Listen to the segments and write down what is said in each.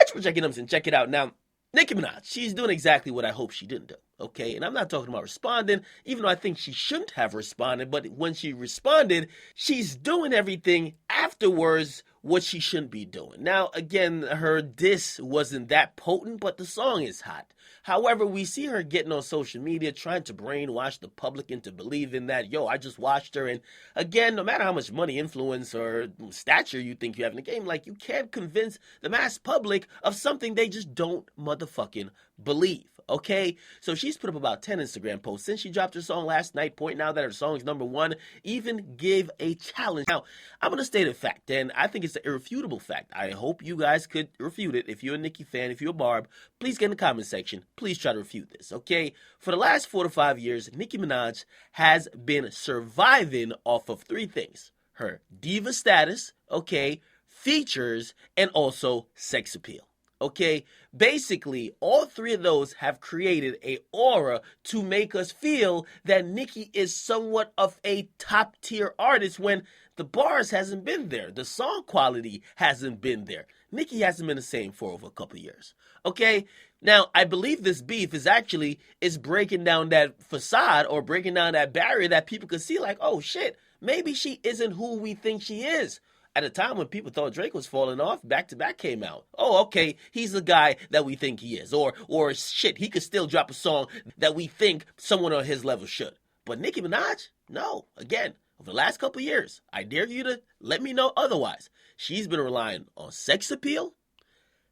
Thanks for checking us and check it out. Now, Nicki Minaj, she's doing exactly what I hope she didn't do. Okay, and I'm not talking about responding, even though I think she shouldn't have responded, but when she responded, she's doing everything afterwards what she shouldn't be doing. Now, again, her diss wasn't that potent, but the song is hot. However, we see her getting on social media trying to brainwash the public into believing that, yo, I just watched her. And again, no matter how much money, influence, or stature you think you have in the game, like, you can't convince the mass public of something they just don't motherfucking believe. Okay, so she's put up about 10 Instagram posts since she dropped her song last night, pointing out that her song is #1, even give a challenge. Now, I'm going to state a fact, and I think it's an irrefutable fact. I hope you guys could refute it. If you're a Nicki fan, if you're a Barb, please get in the comment section. Please try to refute this, okay? For the last 4 to 5 years, Nicki Minaj has been surviving off of 3 things: her diva status, okay, features, and also sex appeal. Okay, basically, all 3 of those have created a aura to make us feel that Nicki is somewhat of a top tier artist when the bars hasn't been there, the song quality hasn't been there. Nicki hasn't been the same for over a couple of years. Okay, now I believe this beef is breaking down that facade or breaking down that barrier that people could see, like, oh shit, maybe she isn't who we think she is. At a time when people thought Drake was falling off, Back to Back came out. Oh, okay, he's the guy that we think he is. Or shit, he could still drop a song that we think someone on his level should. But Nicki Minaj? No. Again, over the last couple of years, I dare you to let me know otherwise. She's been relying on sex appeal,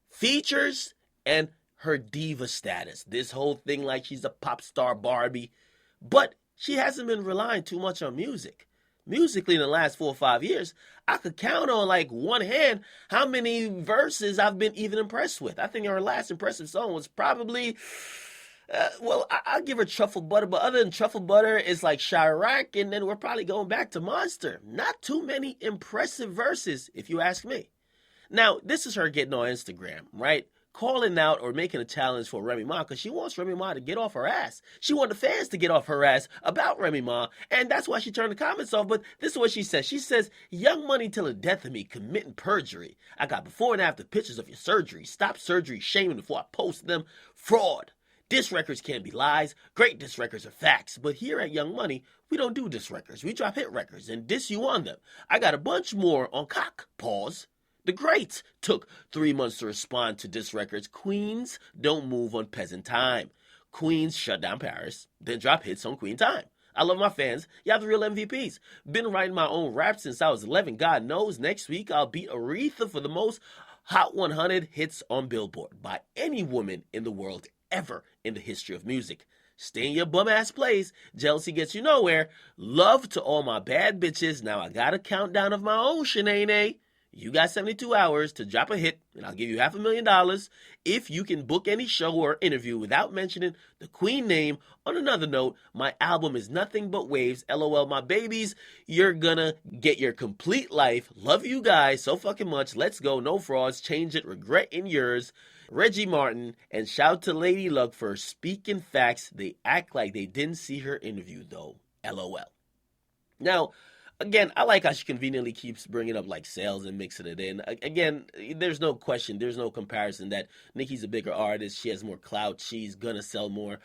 features, and her diva status. This whole thing like she's a pop star Barbie. But she hasn't been relying too much on music. Musically, in the last 4 or 5 years, I could count on like one hand how many verses I've been even impressed with. I think her last impressive song was probably, I'll give her Truffle Butter, but other than Truffle Butter, it's like Chirac, and then we're probably going back to Monster. Not too many impressive verses, if you ask me. Now, this is her getting on Instagram, right? Calling out or making a challenge for Remy Ma because she wants Remy Ma to get off her ass. She wants the fans to get off her ass about Remy Ma, and that's why she turned the comments off. But this is what she says. She says, "Young Money till the death of me, committing perjury. I got before and after pictures of your surgery. Stop surgery shaming before I post them. Fraud. Diss records can't be lies. Great diss records are facts. But here at Young Money, we don't do diss records. We drop hit records and diss you on them. I got a bunch more on cock. Pause. The greats took 3 months to respond to diss records. Queens don't move on peasant time. Queens shut down Paris, then drop hits on Queen time. I love my fans. Y'all the real MVPs. Been writing my own rap since I was 11. God knows next week I'll beat Aretha for the most Hot 100 hits on Billboard by any woman in the world ever in the history of music. Stay in your bum-ass place. Jealousy gets you nowhere. Love to all my bad bitches. Now I got a countdown of my own, Shanae. You got 72 hours to drop a hit, and I'll give you $500,000 if you can book any show or interview without mentioning the Queen name. On another note, my album is nothing but waves. LOL, my babies. You're gonna get your complete life. Love you guys so fucking much. Let's go. No frauds. Change it. Regret in yours. Reggie Martin. And shout to Lady Luck for speaking facts. They act like they didn't see her interview, though. LOL. Now, again, I like how she conveniently keeps bringing up like sales and mixing it in. Again, there's no question, there's no comparison that Nicki's a bigger artist. She has more clout. She's gonna sell more.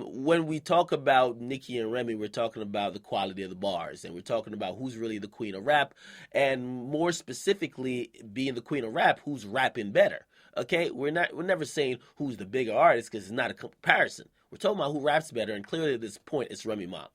When we talk about Nicki and Remy, we're talking about the quality of the bars, and we're talking about who's really the queen of rap, and more specifically, being the queen of rap, who's rapping better. Okay, we're never saying who's the bigger artist because it's not a comparison. We're talking about who raps better, and clearly at this point, it's Remy Ma.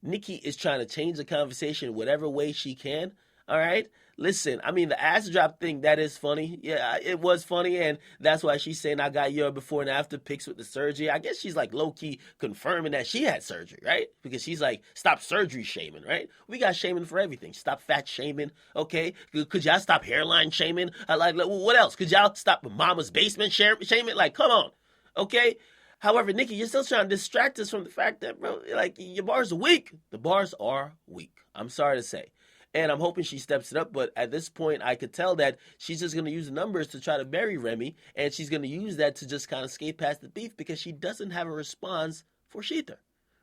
Nicki is trying to change the conversation whatever way she can, all right? Listen, I mean, the ass drop thing, that is funny. Yeah, it was funny, and that's why she's saying I got your before and after pics with the surgery. I guess she's like low-key confirming that she had surgery, right? Because she's like, stop surgery shaming, right? We got shaming for everything. Stop fat shaming, okay? Could y'all stop hairline shaming? Like, what else? Could y'all stop mama's basement shaming? Like, come on, okay? However, Nicki, you're still trying to distract us from the fact that, bro, like, your bars are weak. The bars are weak. I'm sorry to say. And I'm hoping she steps it up, but at this point, I could tell that she's just going to use the numbers to try to bury Remy, and she's going to use that to just kind of skate past the beef because she doesn't have a response for Sheether,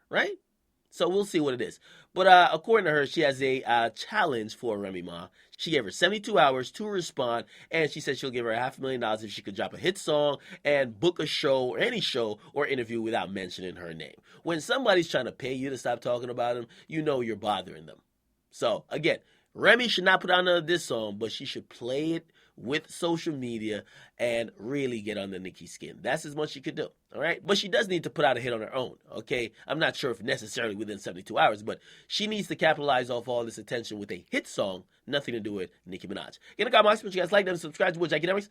right? So we'll see what it is. But according to her, she has a challenge for Remy Ma. She gave her 72 hours to respond, and she said she'll give her $500,000 if she could drop a hit song and book a show or any show or interview without mentioning her name. When somebody's trying to pay you to stop talking about them, you know you're bothering them. So again, Remy should not put out another diss song, but she should play it with social media and really get under Nicki's skin. That's as much she could do, all right? But she does need to put out a hit on her own, okay? I'm not sure if necessarily within 72 hours, but she needs to capitalize off all this attention with a hit song, nothing to do with Nicki Minaj. Get a comment, you guys like them, subscribe to Akademiks.